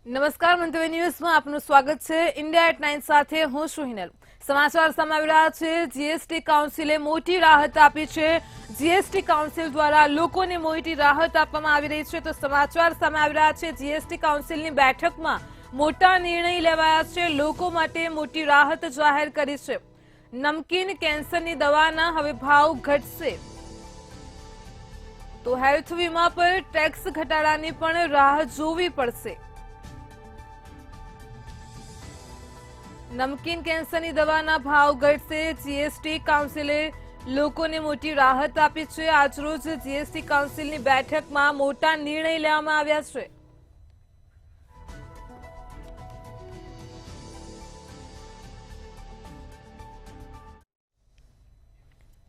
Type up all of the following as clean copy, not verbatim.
નમસ્કાર મંતવ્ય ન્યૂઝમાં આપનું સ્વાગત છે। ઇન્ડિયા એટ 9 સાથે હું છું હિનલ। સમાચાર સામે આવી રહ્યા છે। જીએસટી કાઉન્સિલે મોટી રાહત આપી છે। જીએસટી કાઉન્સિલ દ્વારા લોકોને મોટી રાહત આપવામાં આવી રહી છે। તો સમાચાર સામે આવી રહ્યા છે। જીએસટી કાઉન્સિલની બેઠકમાં મોટા નિર્ણય લેવાયા છે। લોકો માટે મોટી રાહત જાહેર કરી છે। નમકીન કેન્સરની દવાના હવે ભાવ ઘટશે। તો હેલ્થ વીમા પર ટેક્સ ઘટાડાની પણ રાહ જોવી પડશે। નમકીન કેન્સરની દવાના ભાવ ઘટશે। જીએસટી કાઉન્સિલે લોકોને મોટી રાહત આપી છે। આજરોજ જીએસટી કાઉન્સિલની બેઠકમાં મોટા નિર્ણય લેવામાં આવ્યા છે।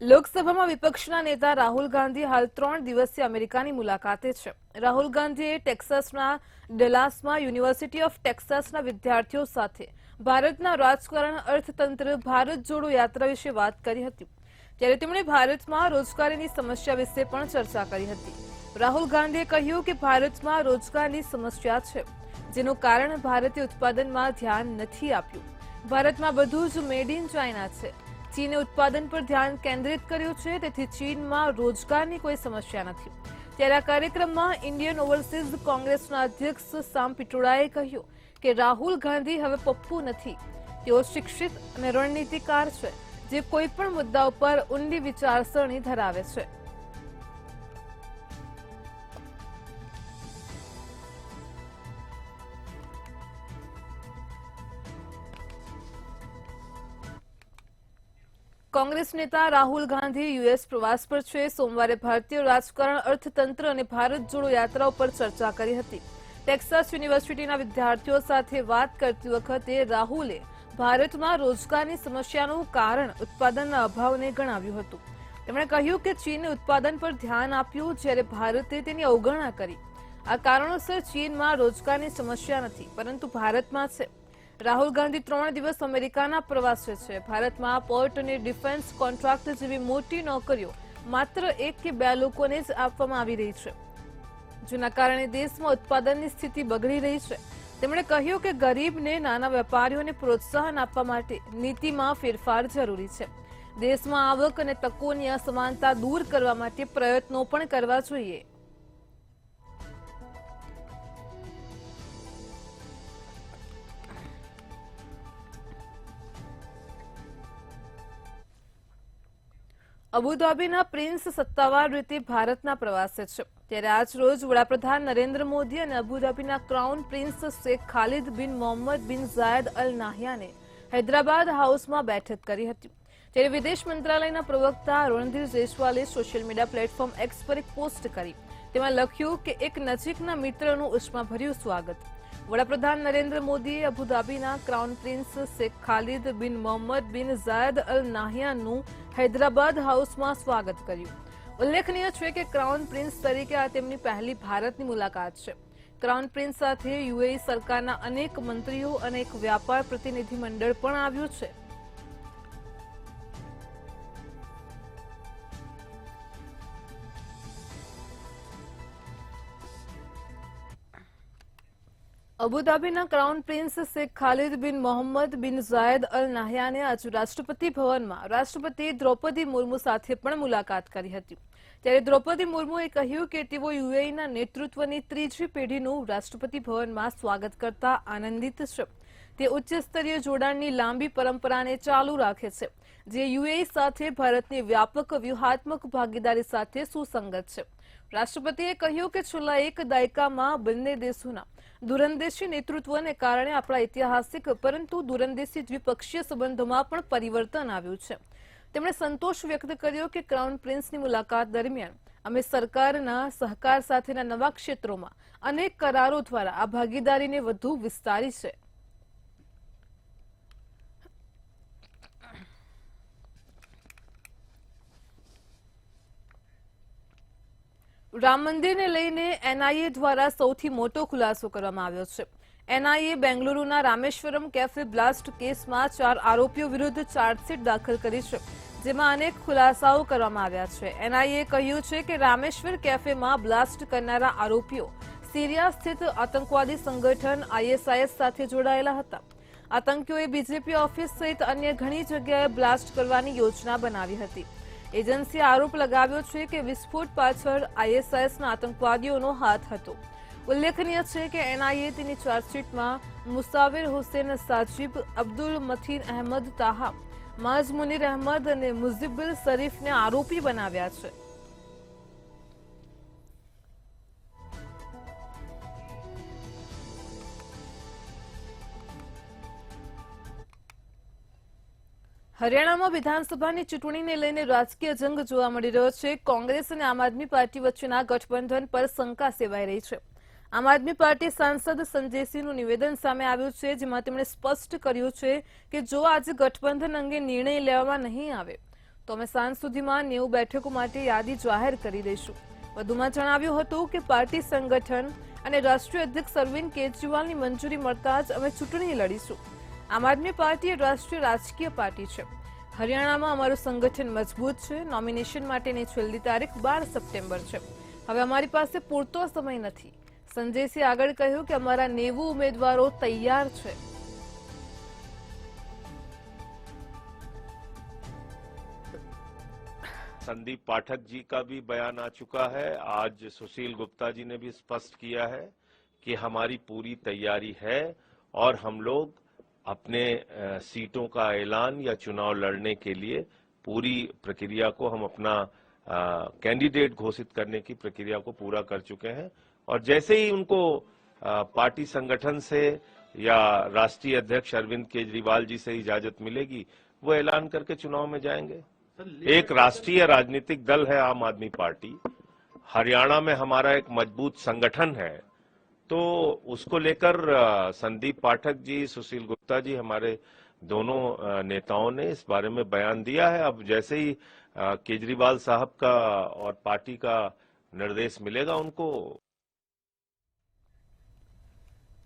લોકસભામાં વિપક્ષના નેતા રાહુલ ગાંધી હાલ 3 દિવસીય અમેરિકાની મુલાકાતે છે। રાહુલ ગાંધીએ ટેક્સાસના ડલાસમાં યુનિવર્સિટી ઓફ ટેક્સાસના વિદ્યાર્થીઓ સાથે ભારતના રાજકારણ, અર્થતંત્ર, ભારત જોડો યાત્રા વિશે વાત કરી હતી। ત્યારે તેમણે ભારતમાં રોજગારીની સમસ્યા વિશે પણ ચર્ચા કરી હતી। રાહુલ ગાંધીએ કહ્યું કે ભારતમાં રોજગારની સમસ્યા છે, જેનું કારણ ભારતીય ઉત્પાદનમાં ધ્યાન નથી આપ્યું। ભારતમાં બધું જ મેડ ઇન ચાઇના છે। ચીને ઉત્પાદન પર ધ્યાન કેન્દ્રિત કર્યું છે, તેથી ચીનમાં રોજગારની કોઈ સમસ્યા નથી। ત્યારે આ કાર્યક્રમમાં ઇન્ડિયન ઓવરસીઝ કોંગ્રેસના અધ્યક્ષ સામ પિટ્રોડાએ કહ્યું કે રાહુલ ગાંધી હવે પપ્પુ નથી, તેઓ શિક્ષિત અને રણનીતિકાર છે, જે કોઈ પણ મુદ્દા ઉપર ઊંડી વિચારસરણી ધરાવે છે। કોંગ્રેસ નેતા રાહુલ ગાંધી યુએસ પ્રવાસ પર છે। સોમવારે ભારતીય રાજકારણ, અર્થતંત્ર અને ભારત જોડો યાત્રા ઉપર ચર્ચા કરી હતી। ટેક્સાસ યુનિવર્સિટીના વિદ્યાર્થીઓ સાથે વાત કરતી વખતે રાહુલે ભારતમાં રોજગારની સમસ્યાનું કારણ ઉત્પાદનના અભાવને ગણાવ્યું હતું। તેમણે કહ્યું કે ચીને ઉત્પાદન પર ધ્યાન આપ્યું, જ્યારે ભારતે તેની અવગણના કરી। આ કારણોસર ચીનમાં રોજગારની સમસ્યા નથી, પરંતુ ભારતમાં છે। રાહુલ ગાંધી 3 દિવસ અમેરિકાના પ્રવાસે છે। ભારતમાં પોર્ટ અને ડિફેન્સ કોન્ટ્રાક્ટ જેવી મોટી નોકરીઓ માત્ર 1 કે 2 લોકોને જ આપવામાં આવી રહી છે, જેના કારણે દેશમાં ઉત્પાદનની સ્થિતિ બગડી રહી છે। તેમણે કહ્યું કે ગરીબને, નાના વેપારીઓને પ્રોત્સાહન આપવા માટે નીતિમાં ફેરફાર જરૂરી છે। દેશમાં આવક અને તકોની અસમાનતા દૂર કરવા માટે પ્રયત્નો પણ કરવા જોઈએ। અબુધાબીના પ્રિન્સ સત્તાવાર રીતે ભારતના પ્રવાસે છે। ત્યારે આજ રોજ વડાપ્રધાન નરેન્દ્ર મોદી અને અબુધાબીના ક્રાઉન પ્રિન્સ શેખ ખાલિદ બિન મોહમ્મદ બિન ઝાયદ અલ નાહયાને હૈદરાબાદ હાઉસમાં બેઠક કરી હતી। ત્યારે વિદેશ મંત્રાલયના પ્રવક્તા રણધીર જયસ્વાલે સોશિયલ મીડિયા પ્લેટફોર્મ એક્સ પર એક પોસ્ટ કરી। તેમાં લખ્યું કે એક નજીકના મિત્રનું ઉષ્માભર્યું સ્વાગત। વડાપ્રધાન નરેન્દ્ર મોદીએ અબુધાબીના ક્રાઉન પ્રિન્સ શેખ ખાલિદ બિન મોહમ્મદ બિન ઝાયદ અલ નાહયાનનું હૈદરાબાદ હાઉસમાં સ્વાગત કર્યું। ઉલ્લેખનીય છે કે ક્રાઉન પ્રિન્સ તરીકે આ તેમની પહેલી ભારતની મુલાકાત છે। ક્રાઉન પ્રિન્સ સાથે યુએઈ સરકારના અનેક મંત્રીઓ અને એક વ્યાપાર પ્રતિનિધિમંડળ પણ આવ્યું છે। અબુધાબીના ક્રાઉન પ્રિન્સ શેખ ખાલિદ બિન મોહમ્મદ બિન ઝાયદ અલ નાહયાને આજે રાષ્ટ્રપતિ ભવનમાં રાષ્ટ્રપતિ દ્રૌપદી મુર્મુ સાથે પણ મુલાકાત કરી હતી। ત્યારે દ્રૌપદી મુર્મુએ કહ્યું કે તેઓ યુએઈના નેતૃત્વની 3જી પેઢીનું રાષ્ટ્રપતિ ભવનમાં સ્વાગત કરતા આનંદિત છે। તે ઉચ્ચ સ્તરીય જોડાણની લાંબી પરંપરાને ચાલુ રાખે છે, જે યુએઈ સાથે ભારતની વ્યાપક વ્યૂહાત્મક ભાગીદારી સાથે સુસંગત છે। રાષ્ટ્રપતિએ કહ્યું કે છેલ્લા 1 દાયકામાં બંને દેશોના દૂરંદેશી નેતૃત્વને કારણે આપણા ઐતિહાસિક પરંતુ દૂરંદેશી દ્વિપક્ષીય સંબંધોમાં પણ પરિવર્તન આવ્યું છે। તેમણે સંતોષ વ્યક્ત કર્યો કે ક્રાઉન પ્રિન્સની મુલાકાત દરમિયાન અમે સરકારના સહકાર સાથેના નવા ક્ષેત્રોમાં અનેક કરારો દ્વારા આ ભાગીદારીને વધુ વિસ્તારી છે। રામ મંદિરને લઈને એનઆઈએ દ્વારા સૌથી મોટો ખુલાસો કરવામાં આવ્યો છે। એનઆઈએ બેંગલુરુના રામેશ્વરમ કેફે બ્લાસ્ટ કેસમાં 4 આરોપીઓ વિરુદ્ધ ચાર્જશીટ દાખલ કરી છે, જેમાં અનેક ખુલાસાઓ કરવામાં આવ્યા છે। એનઆઈએ કહ્યું છે કે રામેશ્વર કેફેમાં બ્લાસ્ટ કરનારા આરોપીઓ સિરિયા સ્થિત આતંકવાદી સંગઠન ISIS સાથે જોડાયેલા હતા. આતંકીઓએ બીજેપી ઓફિસ સહિત અન્ય ઘણી જગ્યાએ બ્લાસ્ટ કરવાની યોજના બનાવી હતી. એજન્સીએ આરોપ લગાવ્યો છે કે વિસ્ફોટ પાછળ ISISના આતંકવાદીઓનો હાથ હતો. ઉલ્લેખનીય છે કે NIA તેની ચાર્જશીટમાં મુસાવિર હુસેન સાજિબ, અબ્દુલ મથીન અહેમદ તાહા, માઝ મુનીર અહેમદ અને મુઝિબુલ શરીફને આરોપી બનાવ્યા છે. હરિયાણામાં વિધાનસભાની ચૂંટણીને લઈને રાજકીય જંગ જોવા મળી રહ્યો છે. કોંગ્રેસ અને આમ આદમી પાર્ટી વચ્ચેના ગઠબંધન પર શંકા સેવાઈ રહી છે. આમ આદમી પાર્ટી સાંસદ સંજયસિંહનું નિવેદન સામે આવ્યું છે, જેમાં તેમણે સ્પષ્ટ કર્યું છે કે જો આજે ગઠબંધન અંગે નિર્ણય લેવામાં નહીં આવે તો અમે સાંજ સુધીમાં 90 બેઠકો માટે યાદી જાહેર કરી દઈશું. વધુમાં જણાવ્યું હતું કે પાર્ટી સંગઠન અને રાષ્ટ્રીય અધ્યક્ષ અરવિંદ કેજરીવાલની મંજૂરી મળતા જ અમે ચૂંટણી લડીશું. આમ આદમી પાર્ટી એ રાષ્ટ્રીય રાજકીય પાર્ટી છે. હરિયાણામાં અમારું સંગઠન મજબૂત છે. નોમિનેશન માટેની છેલ્લી તારીખ 12 સપ્ટેમ્બર છે. હવે અમારી પાસે પૂરતો સમય નથી. સંજયસિંહ આગળ કહ્યું કે અમારા 90 ઉમેદવારો તૈયાર છે. संदीप पाठक जी का भी बयान आ चुका है. आज सुशील गुप्ता जी ने भी स्पष्ट किया है कि हमारी पूरी तैयारी है और हम लोग अपने सीटों का ऐलान या चुनाव लड़ने के लिए पूरी प्रक्रिया को हम अपना कैंडिडेट घोषित करने की प्रक्रिया को पूरा कर चुके हैं और जैसे ही उनको पार्टी संगठन से या राष्ट्रीय अध्यक्ष अरविंद केजरीवाल जी से इजाजत मिलेगी वो ऐलान करके चुनाव में जाएंगे. एक राष्ट्रीय राजनीतिक दल है आम आदमी पार्टी. हरियाणा में हमारा एक मजबूत संगठन है, तो उसको लेकर संदीप पाठक जी, सुशील गुप्ता जी, हमारे दोनों नेताओं ने इस बारे में बयान दिया है. अब जैसे ही केजरीवाल साहब का और पार्टी का निर्देश मिलेगा उनको.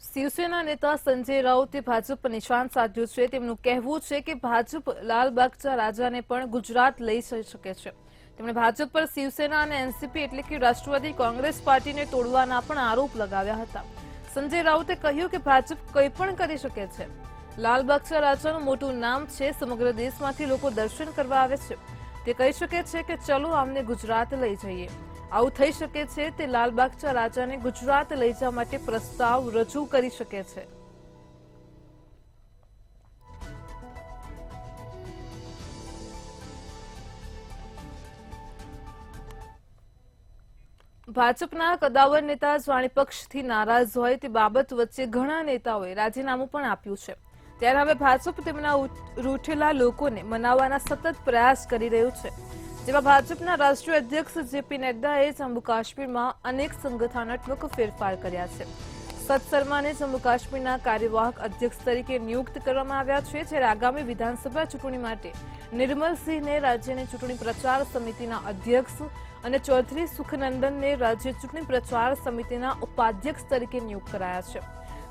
શિવસેના નેતા સંજય રાઉતે ભાજપ પર નિશાન સાધ્યું છે. તેમનું કહેવું છે કે ભાજપ લાલબાગચા રાજાને પણ ગુજરાત લઈ શકે છે. તેમણે ભાજપ પર શિવસેના અને NCP એટલે કે રાષ્ટ્રવાદી કોંગ્રેસ પાર્ટીને તોડવાના પણ આરોપ લગાવ્યા હતા. સંજય રાઉતે કહ્યું કે ભાજપ કંઈ પણ કરી શકે છે. લાલબાગચા રાજાનું મોટું નામ છે. સમગ્ર દેશમાંથી લોકો દર્શન કરવા આવે છે. તે કહી શકે છે કે ચલો અમને ગુજરાત લઈ જઈએ. આવું થઈ શકે છે. તે લાલબાગચા રાજાને ગુજરાત લઈ જવા માટે પ્રસ્તાવ રજૂ કરી શકે છે. ભાજપના કદાવર નેતા જાણે પક્ષથી નારાજ હોય તે બાબત વચ્ચે ઘણા નેતાઓએ રાજીનામું પણ આપ્યું છે. ત્યારે હવે ભાજપ તેમના રૂઠેલા લોકોને મનાવવાના સતત પ્રયાસ કરી રહ્યું છે. જેમાં ભાજપના રાષ્ટ્રીય અધ્યક્ષ JP નડ્ડાએ જમ્મુ કાશ્મીરમાં અનેક સંગઠનાત્મક ફેરફાર કર્યા છે. સત શર્માને જમ્મુ કાશ્મીરના કાર્યવાહક અધ્યક્ષ તરીકે નિયુક્ત કરવામાં આવ્યા છે, જ્યારે આગામી વિધાનસભા ચૂંટણી માટે નિર્મલસિંહને રાજ્યની ચૂંટણી પ્રચાર સમિતિના અધ્યક્ષ અને ચૌધરી સુખનંદનને રાજ્ય ચૂંટણી પ્રચાર સમિતિના ઉપાધ્યક્ષ તરીકે નિયુક્ત કરાયા છે.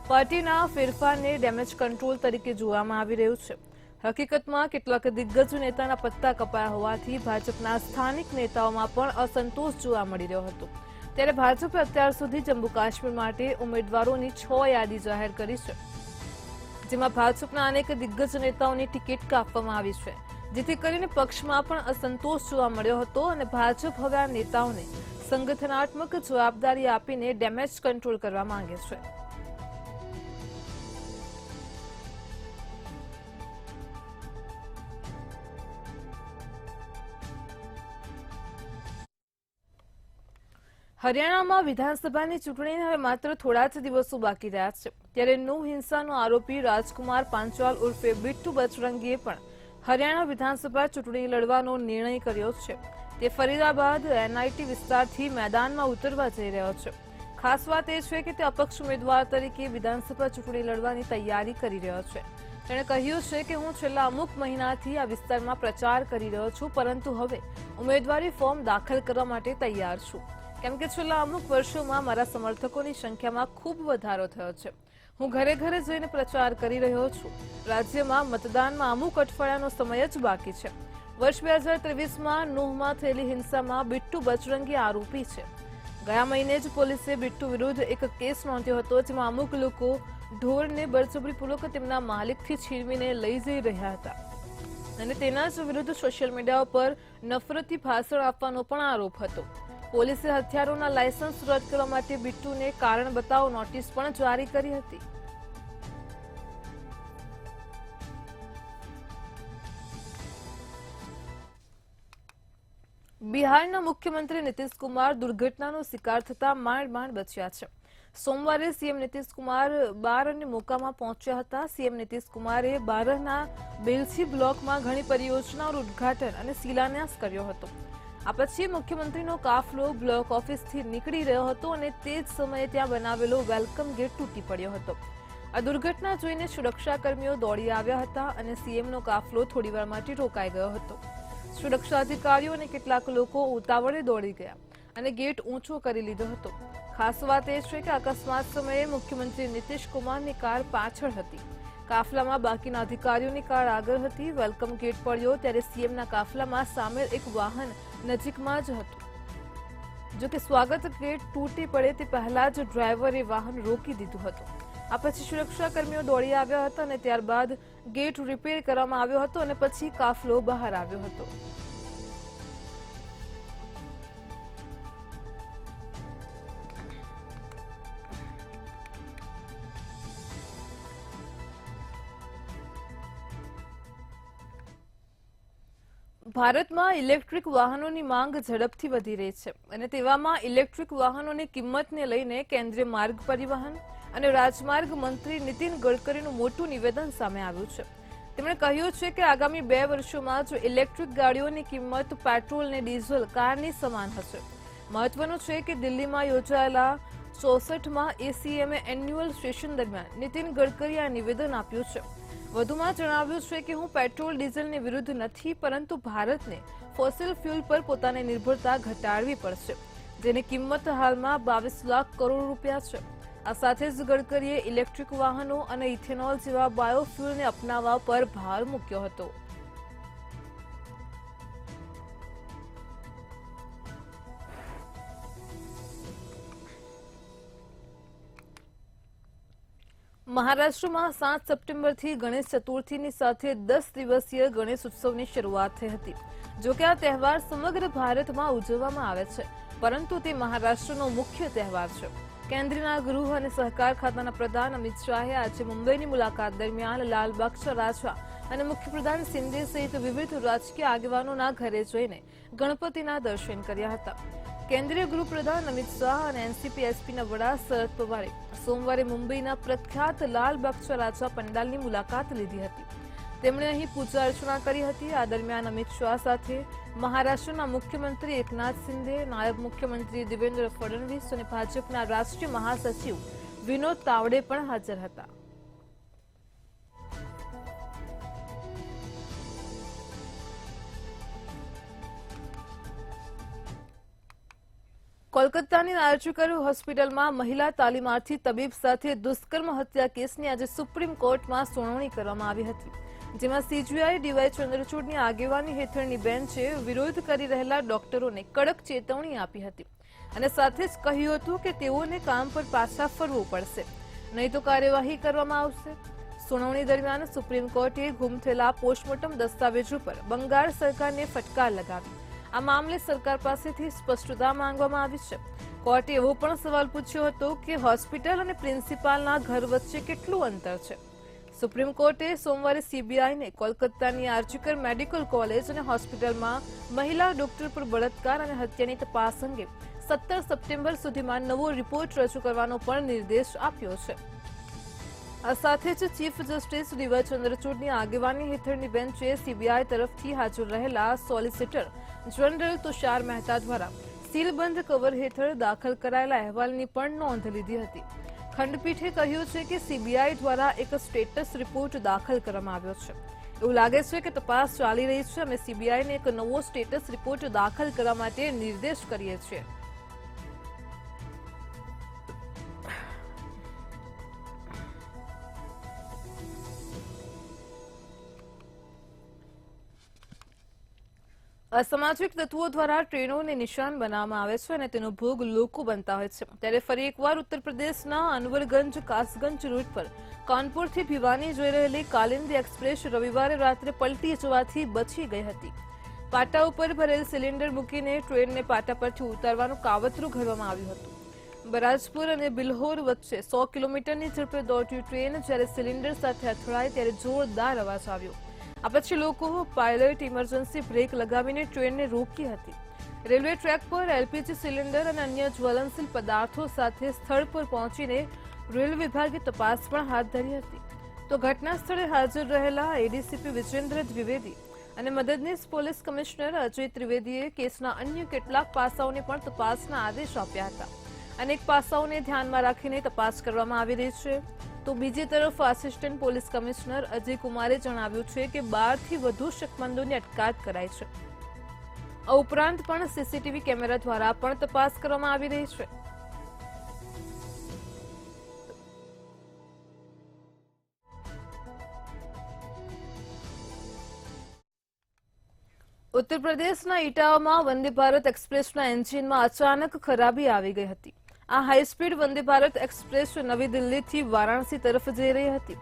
પાર્ટીના ફેરફારને ડેમેજ કંટ્રોલ તરીકે જોવામાં આવી રહ્યું છે. હકીકતમાં કેટલાક દિગ્ગજ નેતાના પત્તા કપાયા હોવાથી ભાજપના સ્થાનિક નેતાઓમાં પણ અસંતોષ જોવા મળી રહ્યો હતો. ત્યારે ભાજપે અત્યાર સુધી જમ્મુ કાશ્મીર માટે ઉમેદવારોની 6 યાદી જાહેર કરી છે, જેમાં ભાજપના અનેક દિગ્ગજ નેતાઓની ટિકિટ કાપવામાં આવી છે, જેથી કરીને પક્ષમાં પણ અસંતોષ જોવા મળ્યો હતો અને ભાજપ હવે આ નેતાઓને સંગઠનાત્મક જવાબદારી આપીને ડેમેજ કંટ્રોલ કરવા માંગે છે. હરિયાણામાં વિધાનસભાની ચૂંટણીને હવે માત્ર થોડા જ દિવસો બાકી રહ્યા છે. ત્યારે નો હિંસાનો આરોપી રાજકુમાર પાંચાલ ઉર્ફે બિટ્ટુ બજરંગીએ પણ હરિયાણા વિધાનસભા ચૂંટણી લડવાનો નિર્ણય કર્યો છે. તે ફરીદાબાદ NIT વિસ્તારથી મેદાનમાં ઉતરવા જઈ રહ્યો છે. ખાસ વાત એ છે કે તે અપક્ષ ઉમેદવાર તરીકે વિધાનસભા ચૂંટણી લડવાની તૈયારી કરી રહ્યો છે. તેણે કહ્યું છે કે હું છેલ્લા અમુક મહિનાથી આ વિસ્તારમાં પ્રચાર કરી રહ્યો છું, પરંતુ હવે ઉમેદવારી ફોર્મ દાખલ કરવા માટે તૈયાર છું, કેમ કે છેલ્લા અમુક વર્ષોમાં મારા સમર્થકોની સંખ્યામાં ખૂબ વધારો થયો છે. હું ઘરે ઘરે જઈને પ્રચાર કરી રહ્યો છું. રાજ્યમાં મતદાનમાં અમુક અઠવાડિયાનો સમય જ બાકી છે. વર્ષ 2023માં નૂહમાં થયેલી હિંસામાં બિટ્ટુ બજરંગી આરોપી છે. ગયા મહિને જ પોલીસે બિટ્ટુ વિરુદ્ધ એક કેસ નોંધ્યો હતો, જેમાં અમુક લોકો ઢોરને બળજબરીપૂર્વક તેમના માલિકથી છીનવીને લઈ જઈ રહ્યા હતા અને તેના જ વિરુદ્ધ સોશિયલ મીડિયા પર નફરતી ભાષણ આપવાનો પણ આરોપ હતો. પોલીસે હથિયારોના લાયસન્સ રદ કરવા માટે બિટ્ટુને કારણ બતાવો નોટિસ પણ જારી કરી હતી. બિહારના મુખ્યમંત્રી નીતિશ કુમાર દુર્ઘટનાનો શિકાર થતા માંડ બચ્યા છે. સોમવારે સીએમ નીતિશ કુમાર બાર અને મોકામાં પહોંચ્યા હતા. સીએમ નીતિશ કુમારે બારહના બેલછી બ્લોકમાં ઘણી પરિયોજનાઓનું ઉદ્ઘાટન અને શિલાન્યાસ કર્યો હતો. આ પછી મુખ્યમંત્રીનો કાફલો બ્લોક ઓફિસથી નીકળી રહ્યો હતો અને તે જ સમયે ત્યાં બનાવેલો વેલકમ ગેટ તૂટી પડ્યો હતો. આ દુર્ઘટના જોઈને સુરક્ષાકર્મીઓ દોડી આવ્યા હતા અને સીએમનો કાફલો થોડીવાર માટે રોકાઈ ગયો હતો. સુરક્ષા અધિકારીઓ અને કેટલાક લોકો ઉતાવળે દોડી ગયા અને ગેટ ઊંચો કરી લીધો હતો. ખાસ વાત એ છે કે અકસ્માત સમયે મુખ્યમંત્રી નીતિશ કુમારની કાર પાછળ હતી. કાફલામાં બાકીના અધિકારીઓની કાર આગળ હતી. વેલકમ ગેટ પડ્યો ત્યારે સીએમના કાફલામાં સામેલ એક વાહન નજીકમાં જ હતું. જો કે સ્વાગત ગેટ તૂટી પડે તે પહેલા જ ડ્રાઈવરે વાહન રોકી દીધું હતું. આ પછી સુરક્ષાકર્મીઓ દોડી આવ્યા હતા અને ત્યારબાદ ગેટ રિપેર કરવામાં આવ્યો હતો અને પછી કાફલો બહાર આવ્યો હતો. ભારતમાં ઇલેક્ટ્રિક વાહનોની માંગ ઝડપથી વધી રહી છે અને તેવામાં ઇલેક્ટ્રિક વાહનોની કિંમતને લઈને કેન્દ્રીય માર્ગ પરિવહન અને રાજમાર્ગ મંત્રી નીતિન ગડકરીનું મોટું નિવેદન સામે આવ્યું છે. તેમણે કહ્યું છે કે આગામી 2 વર્ષોમાં જો ઇલેક્ટ્રિક ગાડીઓની કિંમત પેટ્રોલ અને ડીઝલ કારની સમાન હશે. મહત્વનું છે કે દિલ્હીમાં યોજાયેલા 64માં એસીએમએ એન્યુઅલ સેશન દરમિયાન નીતિન ગડકરીએ આ નિવેદન આપ્યું છે. વધુમાં જણાવ્યું છે કે હું પેટ્રોલ ડીઝલની વિરુદ્ધ નથી, પરંતુ ભારતને ફોસિલ ફ્યુલ પર પોતાની નિર્ભરતા ઘટાડવી પડશે, જેની કિંમત હાલમાં 22 લાખ કરોડ રૂપિયા છે. આ સાથે જ ગડકરીએ ઇલેક્ટ્રિક વાહનો અને ઇથેનોલ જેવા બાયોફ્યુલને અપનાવવા પર ભાર મૂક્યો હતો. મહારાષ્ટ્રમાં 7 સપ્ટેમ્બરથી ગણેશ ચતુર્થીની સાથે 10 દિવસીય ગણેશ ઉત્સવની શરૂઆત થઈ હતી. જોકે આ તહેવાર સમગ્ર ભારતમાં ઉજવવામાં આવે છે, પરંતુ તે મહારાષ્ટ્રનો મુખ્ય તહેવાર છે. કેન્દ્રના ગૃહ અને સહકાર ખાતાના પ્રધાન અમિત શાહે આજે મુંબઈની મુલાકાત દરમિયાન લાલબાગના રાજા અને મુખ્યપ્રધાન શિંદે સહિત વિવિધ રાજકીય આગેવાનોના ઘરે જઈને ગણપતિના દર્શન કર્યા હતા. કેન્દ્રીય ગૃહપ્રધાન અમિત શાહ અને એનસીપી એસપીના વડા શરદ પવારે સોમવારે મુંબઈના પ્રખ્યાત લાલબાગના રાજા પંડાલની મુલાકાત લીધી હતી. તેમણે અહીં પૂજા અર્ચના કરી હતી. આ દરમિયાન અમિત શાહ સાથે મહારાષ્ટ્રના મુખ્યમંત્રી એકનાથ શિંદે, નાયબ મુખ્યમંત્રી દેવેન્દ્ર ફડણવીસ અને ભાજપના રાષ્ટ્રીય મહાસચિવ વિનોદ તાવડે પણ હાજર હતા. કોલકાતાની આર્ચીકર હોસ્પિટલમાં મહિલા તાલીમાર્થી તબીબ સાથે દુષ્કર્મ હત્યા કેસની આજે સુપ્રીમ કોર્ટમાં સુનાવણી કરવામાં આવી હતી, જેમાં સીજીઆઈ ડીવાય ચંદ્રચૂડની આગેવાની હેઠળની બેન્ચે વિરોધ કરી રહેલા ડોક્ટરોને કડક ચેતવણી આપી હતી અને સાથે જ કહ્યું હતું કે તેઓને કામ પર પાછા ફરવું પડશે, નહીં તો કાર્યવાહી કરવામાં આવશે. સુનાવણી દરમિયાન સુપ્રીમ કોર્ટે ગુમ થયેલા પોસ્ટમોર્ટમ દસ્તાવેજો પર બંગાળ સરકારને ફટકાર લગાવી આ મામલે સરકાર પાસેથી સ્પષ્ટતા માંગવામાં આવી છે. કોર્ટે એવો પણ સવાલ પૂછ્યો હતો કે હોસ્પિટલ અને પ્રિન્સિપાલના ઘર વચ્ચે કેટલું અંતર છે. સુપ્રીમ કોર્ટે સોમવારે સીબીઆઈને કોલકાતાની આર્ચીકર મેડિકલ કોલેજ અને હોસ્પિટલમાં મહિલા ડોક્ટર પર બળાત્કાર અને હત્યાની તપાસ અંગે 17 સપ્ટેમ્બર સુધીમાં નવો રિપોર્ટ રજૂ કરવાનો પણ નિર્દેશ આપ્યો છે. આ સાથે જ ચીફ જસ્ટિસ ડીવાય ચંદ્રચૂડની આગેવાની હેઠળની બેન્ચે સીબીઆઈ તરફથી હાજર રહેલા સોલિસિટર જનરલ તુષાર મહેતા દ્વારા સીલબંધ કવર હેઠળ દાખલ કરાયેલા અહેવાલની પણ નોંધ લીધી હતી. ખંડપીઠે કહ્યું છે કે સીબીઆઈ દ્વારા એક સ્ટેટસ રિપોર્ટ દાખલ કરવામાં આવ્યો છે. એવું લાગે છે કે તપાસ ચાલી રહી છે. અમે સીબીઆઈને એક નવો સ્ટેટસ રિપોર્ટ દાખલ કરવા માટે નિર્દેશ કરીએ છીએ. અસામાજિક તત્વો દ્વારા ટ્રેનોને નિશાન બનાવવામાં આવે છે અને તેનો ભોગ લોકો બનતા હોય છે। ત્યારે ફરી એકવાર ઉત્તર પ્રદેશના અનવરગંજ કાસગંજ રૂટ પર કાનપુરથી ભિવાની જઈ રહેલી કાલિંદી એક્સપ્રેસ રવિવારે રાત્રે પલટી જવાથી બચી ગઈ હતી। પાટા ઉપર ભરેલ સિલિન્ડર મૂકીને ટ્રેનને પાટા પરથી ઉતારવાનું કાવતરું ઘડવામાં આવ્યું હતું। બરાજપુર અને બિલ્હોર વચ્ચે 100 કિલોમીટરની ઝડપે દોડતી ટ્રેન જ્યારે સિલિન્ડર સાથે અથડાઈ ત્યારે જોરદાર અવાજ આવ્યો। આ પછી લોકો પાયલટ ઇમરજન્સી બ્રેક લગાવીને ટ્રેનને રોકી હતી। રેલવે ટ્રેક પર એલપીજી સિલિન્ડર અને અન્ય જ્વલનશીલ પદાર્થો સાથે સ્થળ પર પહોંચીને રેલ વિભાગે તપાસ પણ હાથ ધરી હતી। તો ઘટના સ્થળે હાજર રહેલા એડીસીપી વિજેન્દ્ર દ્વિવેદી અને મદદનીશ પોલીસ કમિશનર અજય ત્રિવેદીએ કેસના અન્ય કેટલાક પાસાઓને પણ તપાસના આદેશ આપ્યા હતા। અનેક પાસાઓને ધ્યાનમાં રાખીને તપાસ કરવામાં આવી રહી છે। તો બીજી તરફ આસિસ્ટન્ટ પોલીસ કમિશનર અજય કુમારે જણાવ્યું છે કે 12 થી વધુ શકમંદોની અટકાયત કરાઈ છે। આ ઉપરાંત પણ સીસીટીવી કેમેરા દ્વારા પણ તપાસ કરવામાં આવી રહી છે। ઉત્તર પ્રદેશના ઇટાવામાં વંદે ભારત એક્સપ્રેસના એન્જિનમાં અચાનક ખરાબી આવી ગઈ હતી। આ હાઈસ્પીડ વંદે ભારત એક્સપ્રેસ નવી દિલ્હીથી વારાણસી તરફ જઈ રહી હતી।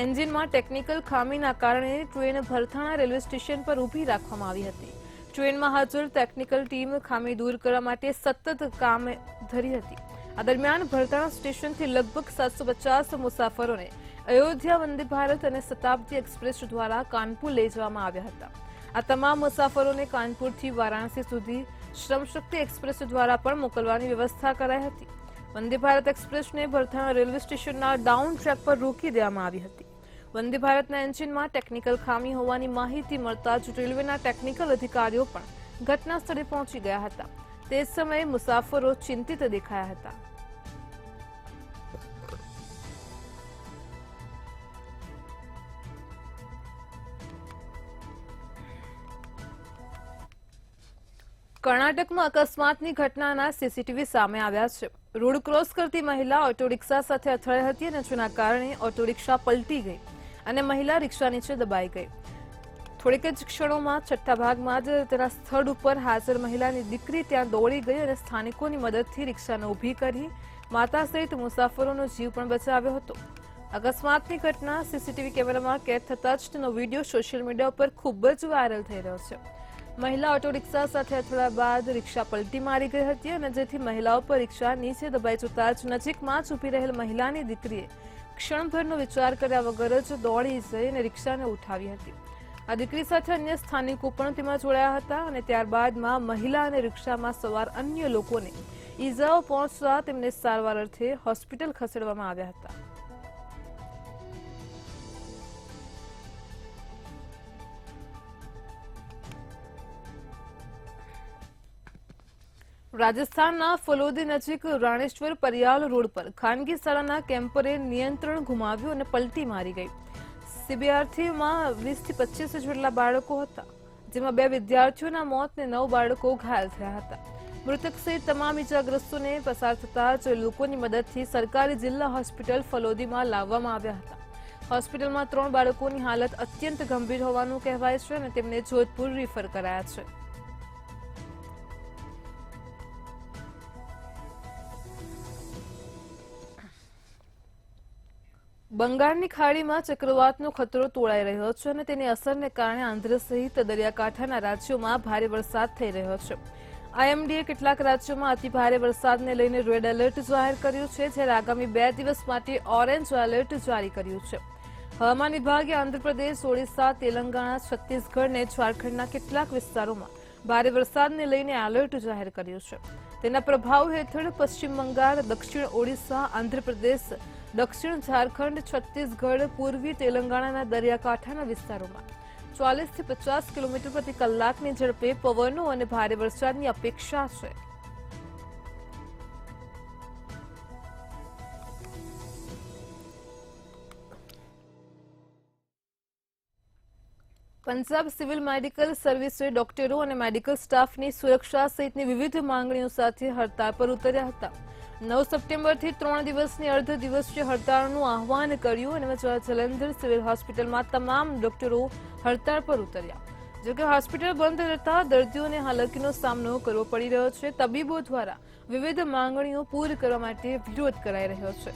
એન્જિનમાં ટેકનિકલ ખામીના કારણે ટ્રેન ભરથાણા રેલવે સ્ટેશન પર ઊભી રાખવામાં આવી હતી। ટ્રેનમાં હાજર ટેકનિકલ ટીમ ખામી દૂર કરવા માટે સતત કામ ધરી હતી। આ દરમિયાન ભરથાણા સ્ટેશનથી લગભગ 750 મુસાફરોને અયોધ્યા વંદે ભારત અને શતાબ્દી એક્સપ્રેસ દ્વારા કાનપુર લઈ જવામાં આવ્યા હતા। આ તમામ મુસાફરોને કાનપુરથી વારાણસી સુધી શ્રમશક્તિ એક્સપ્રેસ દ્વારા પણ મોકલવાની વ્યવસ્થા કરાઈ હતી। વંદે ભારત એક્સપ્રેસને ભરથાણા રેલવે સ્ટેશનના ડાઉન ટ્રેક પર રોકી દેવામાં આવી હતી। વંદે ભારતના એન્જિનમાં ટેકનિકલ ખામી હોવાની માહિતી મળતા જ રેલવેના ટેકનિકલ અધિકારીઓ પણ ઘટના સ્થળે પહોંચી ગયા હતા। તે સમયે મુસાફરો ચિંતિત દેખાયા હતા। કર્ણાટકમાં અકસ્માતની ઘટનાના સીસીટીવી સામે આવ્યા છે। રોડ ક્રોસ કરતી મહિલા ઓટો રિક્ષા સાથે અથડાઈ હતી અને જેના કારણે ઓટો રિક્ષા પલટી ગઈ અને મહિલા રિક્ષા નીચે દબાઈ ગઈ। થોડીક જ ક્ષણોમાં છઠ્ઠા ભાગમાં જ તેના સ્થળ ઉપર હાજર મહિલાની દીકરી ત્યાં દોડી ગઈ અને સ્થાનિકોની મદદથી રિક્ષાને ઊભી કરી માતા સહિત મુસાફરોનો જીવ પણ બચાવ્યો હતો। અકસ્માતની ઘટના સીસીટીવી કેમેરામાં કેદ થતાં જ તેનો વિડીયો સોશિયલ મીડિયા પર ખૂબ જ વાયરલ થઈ રહ્યો છે। મહિલા ઓટો રિક્ષા સાથે અથડાયા બાદ રિક્ષા પલટી મારી ગઈ હતી અને જેથી મહિલાઓ પર રિક્ષા નીચે દબાઈ જતા જ નજીકમાં જ ઊભી રહેલ મહિલાની દીકરીએ ક્ષણભરનો વિચાર કર્યા વગર જ દોડી જઈને રિક્ષાને ઉઠાવી હતી। આ દીકરી સાથે અન્ય સ્થાનિકો પણ તેમાં જોડાયા હતા અને ત્યારબાદમાં મહિલા અને રિક્ષામાં સવાર અન્ય લોકોને ઈજાઓ પહોંચતા તેમને સારવાર અર્થે હોસ્પિટલ ખસેડવામાં આવ્યા હતા। રાજસ્થાનના ફલોદી નજીક રાણેશ્વર પરિયાલ રોડ પર ખાનગી શાળાના કેમ્પરે નિયંત્રણ ગુમાવ્યું અને પલટી મારી ગઈ। સીબીઆરથીમાં 20 થી 25 જેટલા બાળકો હતા, જેમાં 2 વિદ્યાર્થીઓના મોત અને 9 બાળકો ઘાયલ થયા હતા। મૃતક સહિત તમામ ઇજાગ્રસ્તોને પસાર થતા જ લોકોની મદદથી સરકારી જિલ્લા હોસ્પિટલ ફલોદીમાં લાવવામાં આવ્યા હતા। હોસ્પિટલમાં 3 બાળકોની હાલત અત્યંત ગંભીર હોવાનું કહેવાય છે અને તેમને જોધપુર રિફર કરાયા છે। બંગાળની ખાડીમાં ચક્રવાતનો ખતરો તોળાઈ રહ્યો છે અને તેની અસરને કારણે આંધ્ર સહિત દરિયાકાંઠાના રાજ્યોમાં ભારે વરસાદ થઈ રહ્યો છે। આઈએમડીએ કેટલાક રાજ્યોમાં અતિભારે વરસાદને લઈને રેડ એલર્ટ જાહેર કર્યું છે, જ્યારે આગામી 2 દિવસ માટે ઓરેન્જ એલર્ટ જારી કર્યું છે। હવામાન વિભાગે આંધ્રપ્રદેશ, ઓડિશા, તેલંગાણા, છત્તીસગઢ અને ઝારખંડના કેટલાક વિસ્તારોમાં ભારે વરસાદને લઈને એલર્ટ જાહેર કર્યું છે। તેના પ્રભાવ હેઠળ પશ્ચિમ બંગાળ, દક્ષિણ ઓડિશા, આંધ્રપ્રદેશ, દક્ષિણ ઝારખંડ, છત્તીસગઢ, પૂર્વી તેલંગાણાના દરિયાકાંઠાના વિસ્તારોમાં 40 થી 50 કિલોમીટર પ્રતિ કલાકની ઝડપે પવનો અને ભારે વરસાદની અપેક્ષા છે। પંજાબ સિવિલ મેડિકલ સર્વિસે ડોક્ટરો અને મેડિકલ સ્ટાફની સુરક્ષા સહિતની વિવિધ માંગણીઓ સાથે હડતાળ પર ઉતર્યા હતા। 9 સપ્ટેમ્બરથી 3 દિવસની અર્ધ દિવસીય હડતાળનું આહવાન કર્યું અને જલંધર સિવિલ હોસ્પિટલમાં તમામ ડોક્ટરો હડતાળ પર ઉતર્યા। જોકે હોસ્પિટલ બંધ રહેતા દર્દીઓને હાલાકીનો સામનો કરવો પડી રહ્યો છે. તબીબો દ્વારા વિવિધ માંગણીઓ પૂરી કરવા માટે વિરોધ કરાઈ રહ્યો છે.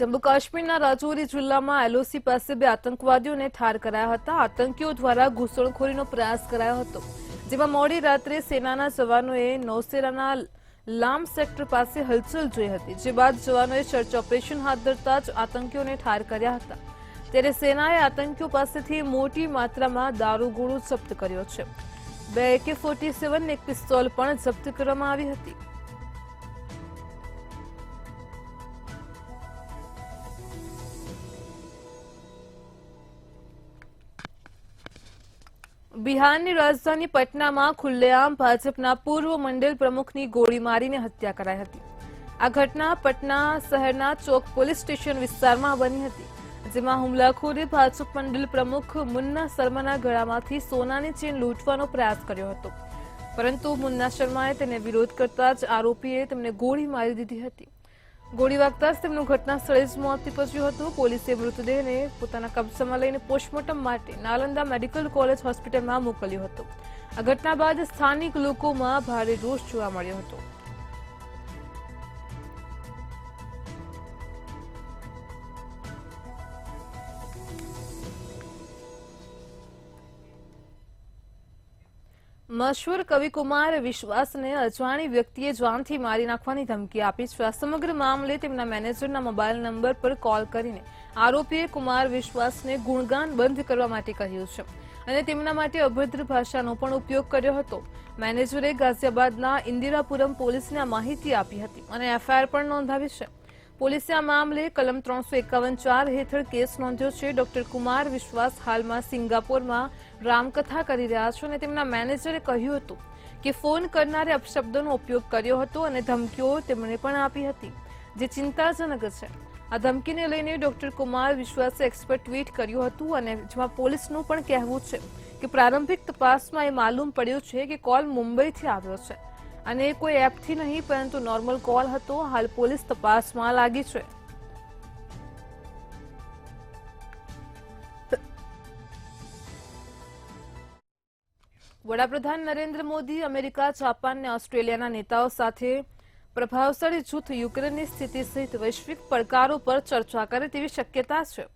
જમ્મુ કાશ્મીરના રાજૌરી જિલ્લામાં એલઓસી પાસે 2 આતંકવાદીઓને ઠાર કરાયા હતા. આતંકીઓ દ્વારા ઘૂસણખોરીનો પ્રયાસ કરાયો હતો, જેમાં મોડી રાત્રે સેનાના જવાનોએ નૌશેરાના લામ સેક્ટર પાસે હલચલ જોઈ હતી. જે બાદ જવાનોએ સર્ચ ઓપરેશન હાથ ધરતા જ આતંકીઓને ઠાર કર્યા હતા. ત્યારે સેનાએ આતંકીઓ પાસેથી મોટી માત્રામાં દારૂગોળો જપ્ત કર્યો છે. 2 AK-47 અને 1 પિસ્તોલ પણ જપ્ત કરવામાં આવી હતી. બિહારની રાજધાની પટનામાં ખુલ્લેઆમ ભાજપના પૂર્વ મંડળ પ્રમુખની ગોળી મારીને હત્યા કરાઈ હતી. આ ઘટના પટના શહેરના ચોક પોલીસ સ્ટેશન વિસ્તારમાં બની હતી, જેમાં હુમલાખોરે ભાજપ મંડળ પ્રમુખ મુન્ના શર્માના ગળામાંથી સોનાની ચેન લૂંટવાનો પ્રયાસ કર્યો હતો, પરંતુ મુન્ના શર્માએ તેને વિરોધ કરતા જ આરોપીએ તેમને ગોળી મારી દીધી હતી. ગોળી વાગતા જ તેમનું ઘટના સ્થળે જ મોત નીપજ્યું હતું. પોલીસે મૃતદેહને પોતાના કબ્જામાં લઈને પોસ્ટમોર્ટમ માટે નાલંદા મેડિકલ કોલેજ હોસ્પિટલમાં મોકલ્યો હતો. આ ઘટના બાદ સ્થાનિક લોકોમાં ભારે રોષ જોવા મળ્યો હતો. મશહૂર કવિ કુમાર વિશ્વાસને અજાણી વ્યક્તિએ જાનથી મારી નાખવાની ધમકી આપી છે. આ સમગ્ર મામલે તેમના મેનેજરના મોબાઈલ નંબર પર કોલ કરીને આરોપીએ કુમાર વિશ્વાસને ગુણગાન બંધ કરવા માટે કહ્યું છે અને તેમના માટે અભદ્ર ભાષાનો પણ ઉપયોગ કર્યો હતો. મેનેજરે ગાઝિયાબાદના ઇન્દિરાપુરમ પોલીસને આ માહિતી આપી હતી અને એફઆઈઆર પણ નોંધાવી છે. પોલીસે આ મામલે કલમ 351(4) હેઠળ કેસ નોંધ્યો છે. ડોક્ટર કુમાર વિશ્વાસ હાલમાં સિંગાપોરમાં રામકથા કરી રહ્યા છે અને તેમના મેનેજરે કહ્યું હતું કે ફોન કરનારે અપશબ્દોનો ઉપયોગ કર્યો હતો અને ધમકીઓ તેમણે પણ આપી હતી, જે ચિંતાજનક છે. આ ધમકીને લઈને ડોક્ટર કુમાર વિશ્વાસે એક્સપર્ટ ટ્વીટ કર્યું હતું અને જેમાં પોલીસનું પણ કહેવું છે કે પ્રારંભિક તપાસમાં એ માલુમ પડ્યું છે કે કોલ મુંબઈથી આવ્યો છે અને કોઈ એપથી નહીં, પરંતુ નોર્મલ કોલ હતો. હાલ પોલીસ તપાસમાં લાગી છે. વડાપ્રધાન નરેન્દ્ર મોદી અમેરિકા, જાપાન અને ઓસ્ટ્રેલિયાના નેતાઓ સાથે પ્રભાવશાળી જૂથ યુક્રેનની સ્થિતિ સહિત વૈશ્વિક પડકારો પર ચર્ચા કરે તેવી શક્યતા છે.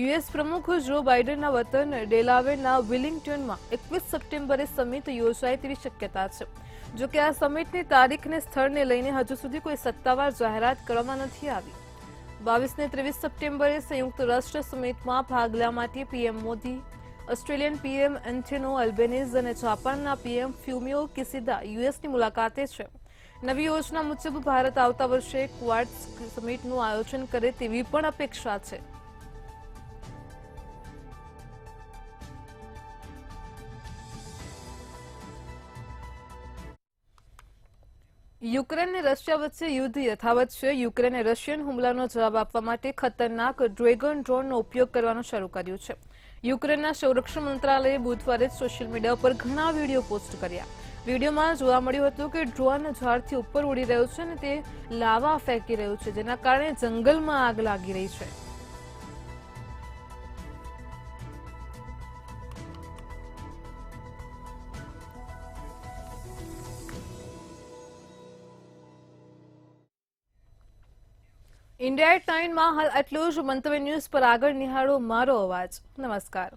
યુએસ પ્રમુખ જો બાઇડનના વતન ડેલાવેરના વિલિંગ્ટનમાં 21 સપ્ટેમ્બરે સમિટ યોજાય તેવી શક્યતા છે. જોકે આ સમિટની તારીખ અને સ્થળને લઈને હજુ સુધી કોઈ સત્તાવાર જાહેરાત કરવામાં નથી આવી. 22 ને 23 સપ્ટેમ્બરે સંયુક્ત રાષ્ટ્ર સમિટમાં ભાગ લેવા માટે PM Modi, Australian PM Anthony Albanese અને જાપાનના પીએમ ફુમિયો કિશિદા યુએસની મુલાકાતે છે. નવી યોજના મુજબ ભારત આવતા વર્ષે ક્વાડ સમિટનું આયોજન કરે તેવી પણ અપેક્ષા છે. યુક્રેન અને રશિયા વચ્ચે યુદ્ધ યથાવત છે. યુક્રેને રશિયન હુમલાનો જવાબ આપવા માટે ખતરનાક ડ્રેગન ડ્રોનનો ઉપયોગ કરવાનું શરૂ કર્યું છે. યુક્રેનના સંરક્ષણ મંત્રાલયે બુધવારે સોશિયલ મીડિયા પર ઘણા વિડીયો પોસ્ટ કર્યા. વિડીયોમાં જોવા મળ્યું હતું કે ડ્રોન ઝાડથી ઉપર ઉડી રહ્યું છે અને તે લાવા ફેંકી રહ્યું છે, જેના કારણે જંગલમાં આગ લાગી રહી છે. ઇન્ડિયા એટ 9 માં હાલ આટલું જ. મંતવ્ય ન્યૂઝ પર આગળ નિહાળો મારો અવાજ. નમસ્કાર.